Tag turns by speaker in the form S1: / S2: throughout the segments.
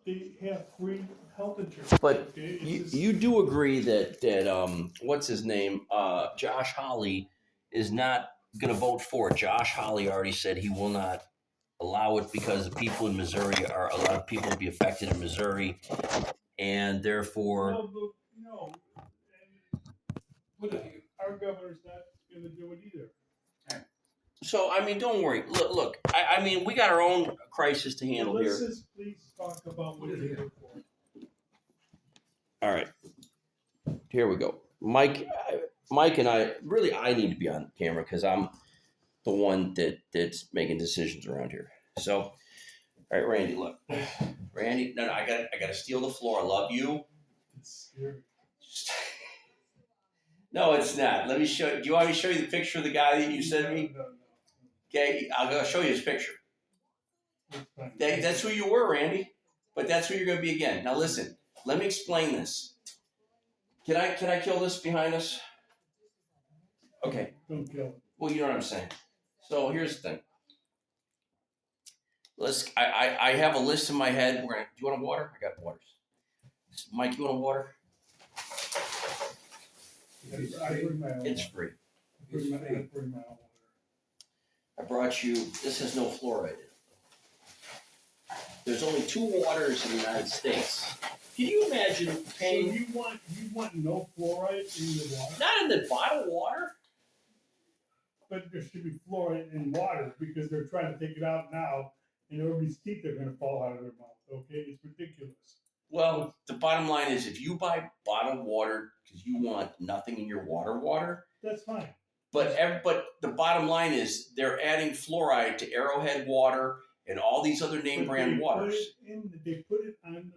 S1: they have free health insurance.
S2: But
S1: okay?
S2: you do agree that what's his name, Josh Hawley, is not going to vote for it. Josh Hawley already said he will not allow it because the people in Missouri are a lot of people will be affected in Missouri, and therefore.
S1: No, but, no, but our governor's not going to do it either.
S2: So I mean, don't worry. Look. I mean, we got our own crisis to handle
S1: Let's
S2: here.
S1: just please talk about what you're here for.
S2: All right, here we go. Mike and I really I need to be on camera because I'm the one that's making decisions around here. So, all right, Randy, look, Randy. No, I got to steal the floor. I love you.
S1: It's scary.
S2: No, it's not. Let me show you. Do you want me to show you the picture of the guy that you sent me?
S1: No.
S2: Okay, I'll show you his picture.
S1: It's fine.
S2: That's who you were, Randy. But that's who you're going to be again. Now listen, let me explain this. Can I kill this behind us? Okay.
S1: Don't kill it.
S2: Well, you know what I'm saying. So here's the thing. I have a list in my head. Do you want a water? I got waters. Mike, you want a water?
S1: I bring my own.
S2: It's free.
S1: I bring my own water.
S2: I brought you. This has no fluoride in it. There's only 2 waters in the United States. Can you imagine paying?
S1: So you want no fluoride in the water?
S2: Not in the bottled water.
S1: But there should be fluoride in water because they're trying to take it out now, and everybody's teeth are going to fall out of their mouth. Okay, it's ridiculous.
S2: Well, the bottom line is if you buy bottled water because you want nothing in your water,
S1: that's fine.
S2: But the bottom line is they're adding fluoride to Arrowhead water and all these other name brand waters.
S1: They put it on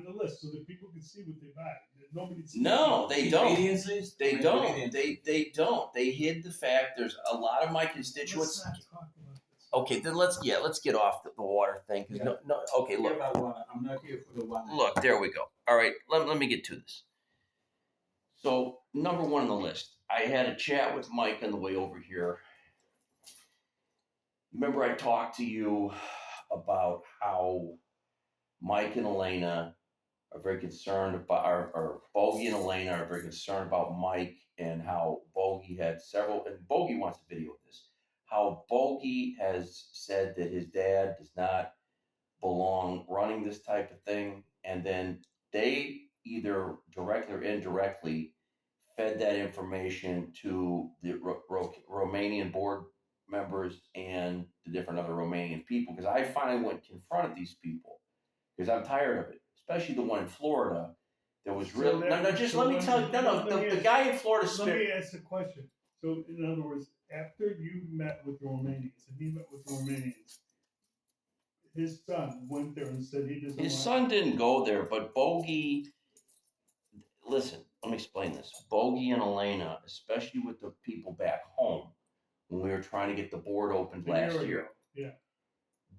S1: the list so that people can see what they buy. Nobody's
S2: No, they don't. They don't.
S3: Ingredients.
S2: They don't. They hid the fact. There's a lot of my constituents.
S1: Let's not talk about this.
S2: Okay, then let's get off the water thing.
S3: Yeah.
S2: No. Okay, look.
S3: I'm not here for the one.
S2: Look, there we go. All right, let me get to this. So, number 1 on the list, I had a chat with Mike on the way over here. Remember I talked to you about how Mike and Elena are very concerned about, or Bogey and Elena are very concerned about Mike and how Bogey had several, and Bogey wants a video of this, how Bogey has said that his dad does not belong running this type of thing, and then they either directly or indirectly fed that information to the Romanian board members and the different other Romanian people. Because I finally went and confronted these people because I'm tired of it, especially the one in Florida. There was real.
S1: So
S2: Let me tell you. The guy in Florida.
S1: Let me ask a question. So, in other words, after you met with the Romanians and he met with the Romanians, his son went there and said he doesn't.
S2: His son didn't go there, but Bogey. Listen, let me explain this. Bogey and Elena, especially with the people back home, when we were trying to get the board opened last year,
S1: yeah,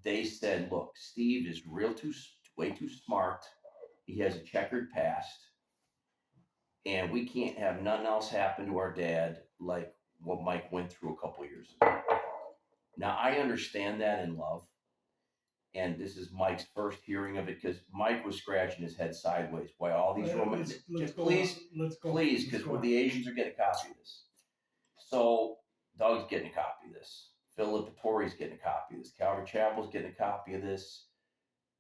S2: they said, "Look, Steve is way too smart. He has a checkered past, and we can't have nothing else happen to our dad like what Mike went through a couple years ago." Now I understand that in love. And this is Mike's first hearing of it because Mike was scratching his head sideways. Why all these Romans? Please, because the Asians are getting a copy of this. So Doug's getting a copy of this. Phil Lipatori's getting a copy of this. Calvary Chapel's getting a copy of this.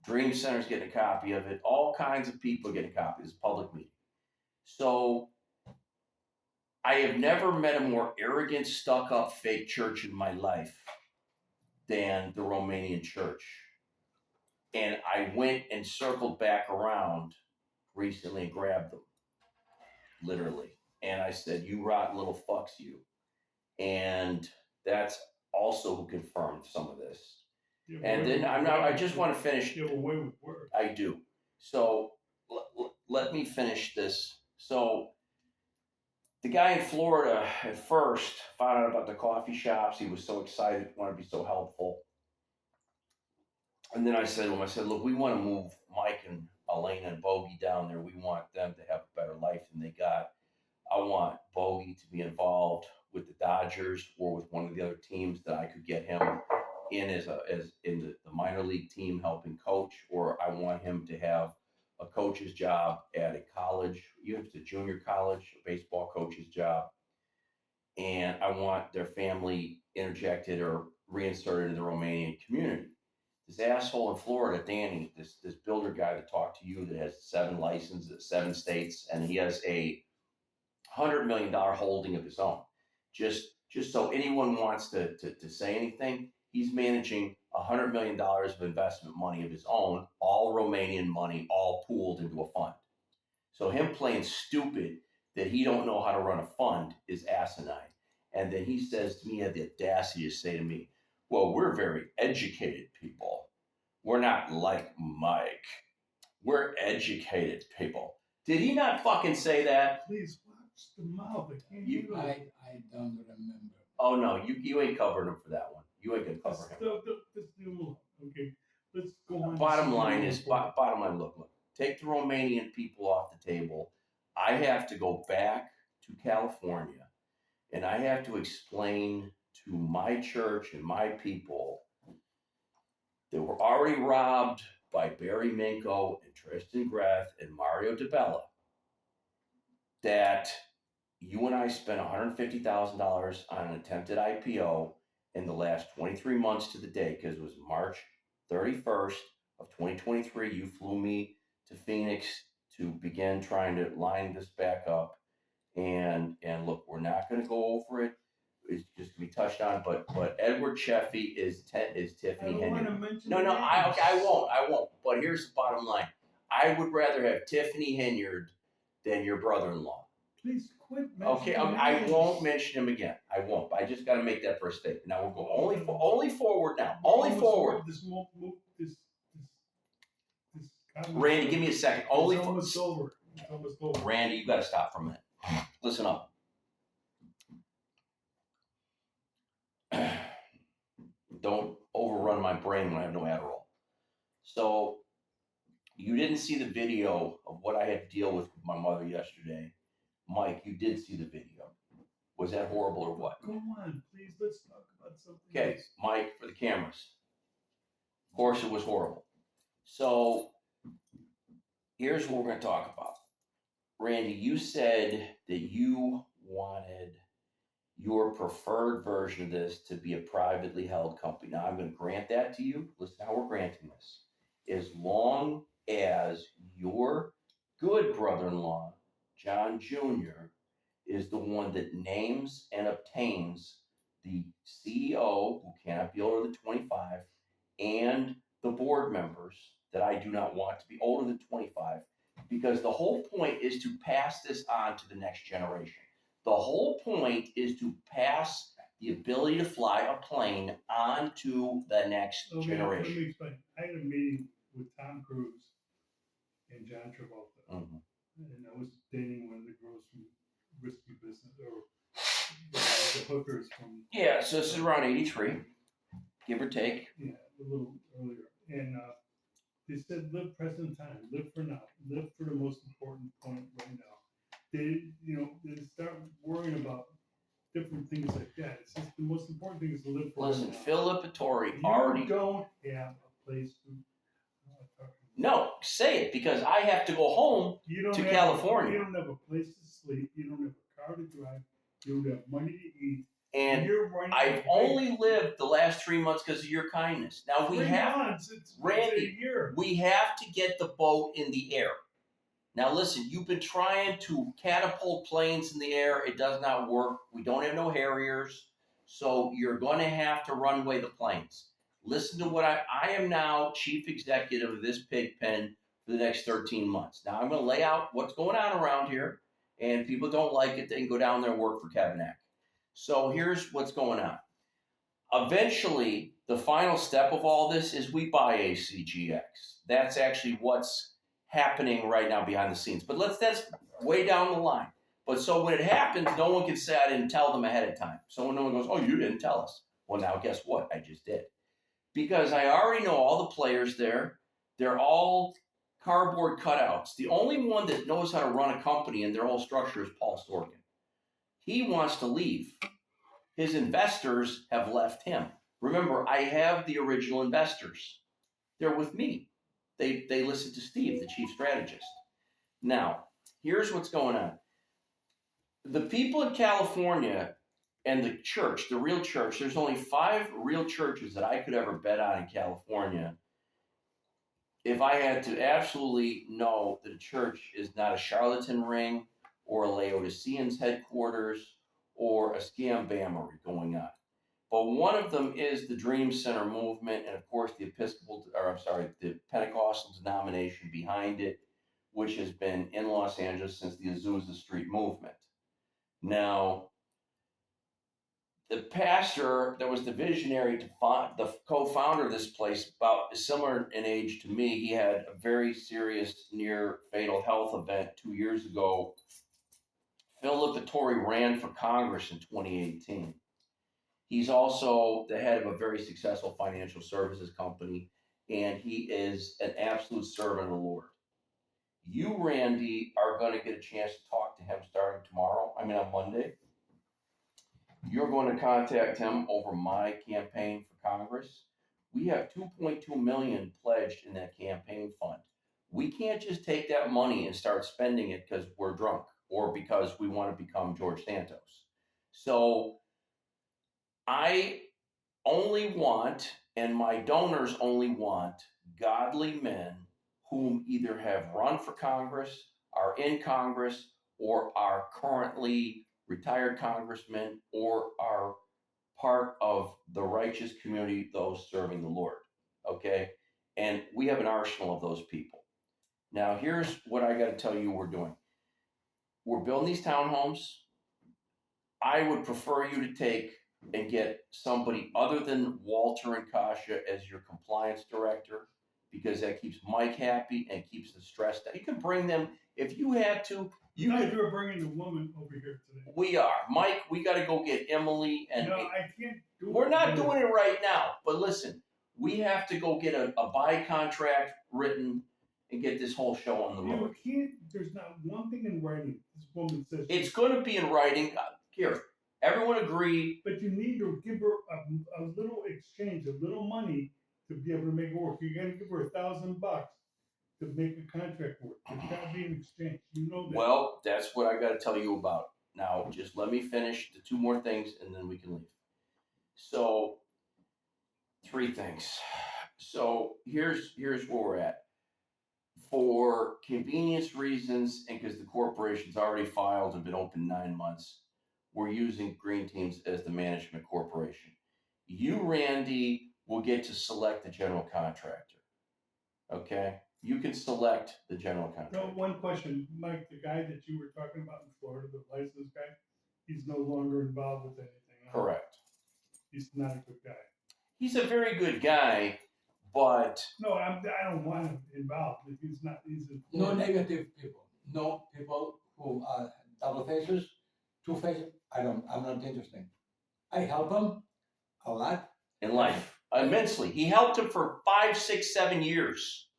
S2: Dream Center's getting a copy of it. All kinds of people are getting a copy of this public meeting. So I have never met a more arrogant, stuck-up, fake church in my life than the Romanian church. And I went and circled back around recently and grabbed them, literally. And I said, "You rotten little fucks, you." And that's also who confirmed some of this. And then I just want to finish.
S1: You have a way with words.
S2: I do. So let me finish this. So the guy in Florida at first found out about the coffee shops. He was so excited, wanted to be so helpful. And then I said to him, "Look, we want to move Mike and Elena and Bogey down there. We want them to have a better life than they got. I want Bogey to be involved with the Dodgers or with one of the other teams that I could get him in as in the minor league team helping coach, or I want him to have a coach's job at a college, even if it's a junior college, a baseball coach's job. And I want their family interjected or reinserted in the Romanian community. This asshole in Florida, Danny, this builder guy that talked to you that has 7 licenses, 7 states, and he has a $100 million holding of his own. Just so anyone wants to say anything, he's managing $100 million of investment money of his own, all Romanian money, all pooled into a fund. So him playing stupid that he don't know how to run a fund is asinine. And then he says to me, he had the audacity to say to me, well, we're very educated people. We're not like Mike. We're educated people. Did he not fucking say that?
S1: Please watch the mouth. I can't
S2: You-
S1: handle it.
S3: I don't remember.
S2: Oh no, you ain't covering him for that one. You ain't gonna cover him.
S1: Let's do more. Okay, let's go on.
S2: Bottom line is, bottom line, look, take the Romanian people off the table. I have to go back to California and I have to explain to my church and my people that were already robbed by Barry Minko and Tristan Greth and Mario DeBella, that you and I spent $150,000 on an attempted IPO in the last 23 months to the day, because it was March 31st of 2023. You flew me to Phoenix to begin trying to line this back up. And look, we're not going to go over it. It's just going to be touched on. But Edward Sheffy is Tiffany
S1: I don't want to
S2: Henyard.
S1: mention
S2: No,
S1: names.
S2: I won't. But here's the bottom line. I would rather have Tiffany Henyard than your brother-in-law.
S1: Please quit
S2: Okay,
S1: mentioning
S2: I
S1: names.
S2: won't mention him again. I won't. I just got to make that first statement. Now we'll go only forward now. Only
S1: Almost
S2: forward.
S1: This
S2: Randy, give me a second. Only
S1: It's almost over. It's almost over.
S2: Randy, you got to stop for a minute. Listen up. Don't overrun my brain when I have no Adderall. So, you didn't see the video of what I had to deal with my mother yesterday. Mike, you did see the video. Was that horrible or what?
S1: Go on, please. Let's talk about something.
S2: Okay,
S1: else.
S2: Mike, for the cameras. Of course, it was horrible. So, here's what we're going to talk about. Randy, you said that you wanted your preferred version of this to be a privately held company. Now, I'm going to grant that to you. Listen how we're granting this. As long as your good brother-in-law, John Jr., is the one that names and obtains the CEO, who cannot be older than 25, and the board members that I do not want to be older than 25, because the whole point is to pass this on to the next generation. The whole point is to pass the ability to fly a plane on to the next
S1: Okay,
S2: generation.
S1: Let me explain. I had a meeting with Tom Cruise and John Travolta,
S2: Mhm.
S1: and I was dating one of the girls from Risky Business, or the hookers from,
S2: Yeah, so this is around 83, give or take.
S1: yeah, a little earlier. And they said, live present time, live for now, live for the most important point right now. They start worrying about different things like that. It's just the most important thing is to live for
S2: Listen,
S1: right now.
S2: Philip Vittori
S1: You
S2: already.
S1: don't have a place to.
S2: No, say it, because I have to go home.
S1: You don't
S2: To
S1: have,
S2: California.
S1: You don't have a place to sleep. You don't have a car to drive. You don't have money to eat.
S2: And
S1: you're running.
S2: I've only lived the last 3 months because of your kindness. Now we
S1: 3
S2: have
S1: months. It's
S2: Randy,
S1: a year.
S2: we have to get the boat in the air. Now listen, you've been trying to catapult planes in the air. It does not work. We don't have no Harriers. So you're going to have to runway the planes. Listen to what I am now chief executive of this pig pen for the next 13 months. Now I'm going to lay out what's going on around here. And if people don't like it, they can go down there and work for Kevin Eck. So here's what's going on. Eventually, the final step of all this is we buy ACGX. That's actually what's happening right now behind the scenes. But that's way down the line. But so when it happens, no one can say I didn't tell them ahead of time. So when no one goes, oh, you didn't tell us. Well, now guess what? I just did. Because I already know all the players there. They're all cardboard cutouts. The only one that knows how to run a company and their whole structure is Paul Sorkin. He wants to leave. His investors have left him. Remember, I have the original investors. They're with me. They listen to Steve, the chief strategist. Now, here's what's going on. The people in California and the church, the real church, there's only 5 real churches that I could ever bet on in California if I had to absolutely know that a church is not a charlatan ring or a Laodicean's headquarters or a scam-bammery going on. But one of them is the Dream Center movement, and of course the the Pentecostal denomination behind it, which has been in Los Angeles since the Azusa Street movement. Now, the pastor that was the visionary the co-founder of this place, about similar in age to me, he had a very serious near fatal health event 2 years ago. Phil Lipatore ran for Congress in 2018. He's also the head of a very successful financial services company, and he is an absolute servant of the Lord. You, Randy, are going to get a chance to talk to him starting tomorrow. On Monday. You're going to contact him over my campaign for Congress. We have $2.2 million pledged in that campaign fund. We can't just take that money and start spending it because we're drunk or because we want to become George Santos. So I only want, and my donors only want, godly men whom either have run for Congress, are in Congress, or are currently retired congressmen, or are part of the righteous community, those serving the Lord. Okay? And we have an arsenal of those people. Now, here's what I got to tell you we're doing. We're building these townhomes. I would prefer you to take and get somebody other than Walter and Kasha as your compliance director, because that keeps Mike happy and keeps the stress down. You can bring them if you had to.
S1: You were bringing the woman over here today.
S2: We are. Mike, we got to go get Emily. And
S1: no, I can't do it.
S2: We're not doing it right now. But listen, we have to go get a buy contract written and get this whole show on the road.
S1: You can't. There's not one thing in writing. This woman says
S2: it's going to be in writing. Here, everyone agree.
S1: But you need to give her a little exchange, a little money to be able to make it work. You got to give her $1,000 to make a contract work. There's got to be an exchange. You know that.
S2: Well, that's what I got to tell you about. Now, just let me finish the 2 more things, and then we can leave. So, 3 things. So here's where we're at. For convenience reasons, and because the corporation's already filed and been open 9 months, we're using Green Teams as the management corporation. You, Randy, will get to select the general contractor. Okay? You can select the general contractor.
S1: No, one question, Mike, the guy that you were talking about in Florida, the licensed guy, he's no longer involved with anything.
S2: Correct.
S1: He's not a good guy.
S2: He's a very good guy, but
S1: no, I don't want him involved. If he's not,
S3: no negative people. No people who are double faces, 2 faces. I'm not interested. I help him a lot
S2: in life, immensely. He helped him for 5, 6, 7 years.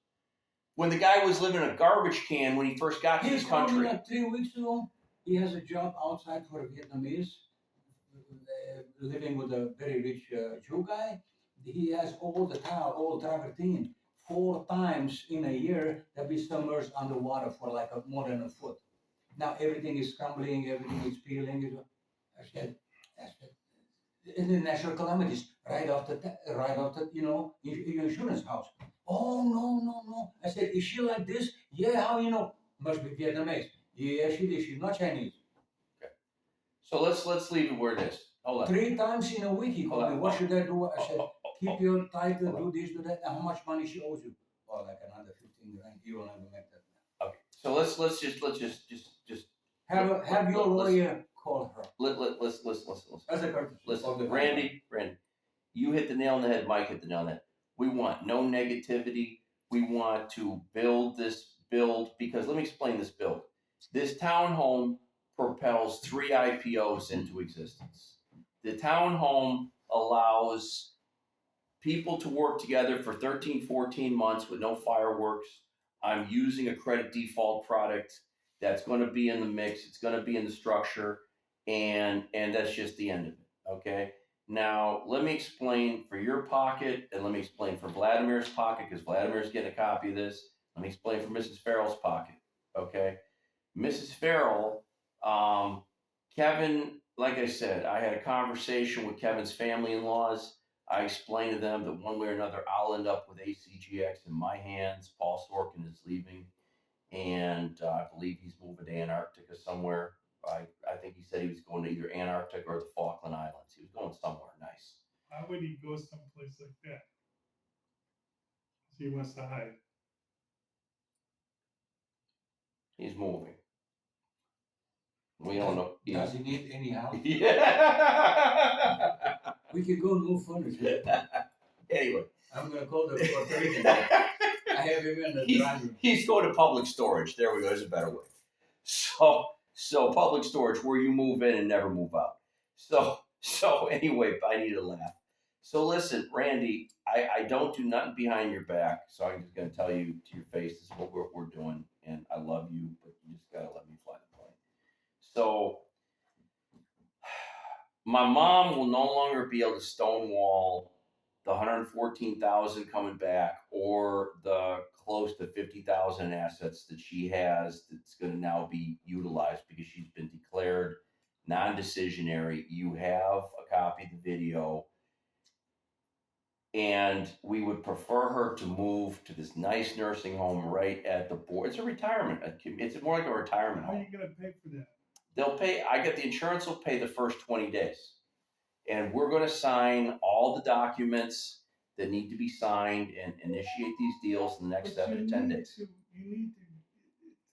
S2: When the guy was living in a garbage can when he first got to this country.
S3: He told me 3 weeks ago. He has a job outside for a Vietnamese, living with a very rich Jew guy. He has all travertine 4 times in a year that we submerged underwater for like more than a foot. Now everything is crumbling, everything is peeling. I said, in the natural calamities, right off the your insurance house. Oh no. I said, is she like this? Yeah, how you know? Must be Vietnamese. Yeah, she is. She's not Chinese.
S2: Okay. So let's leave it where it is. Hold on.
S3: 3 times in a week he called me. What should I do? I said, keep your title, do this, do that. And how much money she owes you? Oh, like another 15 grand. You will never make that.
S2: Okay. So let's just
S3: have your lawyer call her.
S2: Let's
S3: As a courtesy.
S2: listen. Randy, you hit the nail on the head. Mike hit the nail on the head. We want no negativity. We want to build because let me explain this build. This townhome propels 3 IPOs into existence. The townhome allows people to work together for 13, 14 months with no fireworks. I'm using a credit default product that's going to be in the mix. It's going to be in the structure, and that's just the end of it. Okay. Now, let me explain for your pocket, and let me explain for Vladimir's pocket, because Vladimir's getting a copy of this. Let me explain for Mrs. Farrell's pocket, okay? Mrs. Farrell, Kevin, like I said, I had a conversation with Kevin's family-in-laws. I explained to them that one way or another, I'll end up with ACGX in my hands. Paul Sorkin is leaving, and I believe he's moving to Antarctica somewhere. I think he said he was going to either Antarctica or the Falkland Islands. He was going somewhere nice.
S1: Why would he go someplace like that? 'Cause he wants to hide.
S2: He's moving. We don't know.
S3: Does he need any help?
S2: Yeah.
S3: We can go and move furniture.
S2: Anyway.
S3: I'm gonna call the Puerto Rican guy. I have him in the driver.
S2: He's going to public storage. There we go. There's a better way. So public storage where you move in and never move out. So anyway, I need to laugh. So listen, Randy, I don't do nothing behind your back. So I'm just going to tell you to your face, this is what we're doing. And I love you, but you just got to let me fly the plane. So my mom will no longer be able to stonewall the 114,000 coming back or the close to 50,000 assets that she has that's going to now be utilized because she's been declared non-decisionary. You have a copy of the video, and we would prefer her to move to this nice nursing home right at the board. It's a retirement. It's more like a retirement
S1: How are
S2: home.
S1: you gonna pay for that?
S2: They'll pay. I get the insurance will pay the first 20 days. And we're going to sign all the documents that need to be signed and initiate these deals in the next
S1: But
S2: 7 to 10 days.
S1: You need to,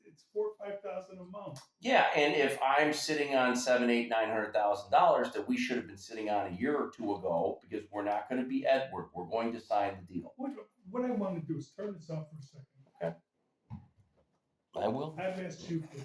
S1: it's $4,000 or $5,000 a month.
S2: Yeah, and if I'm sitting on $700,000, $800,000 that we should have been sitting on a year or two ago, because we're not going to be Edward, we're going to sign the deal.
S1: What I want to do is turn this off for a second.
S2: I will.
S1: I've asked you for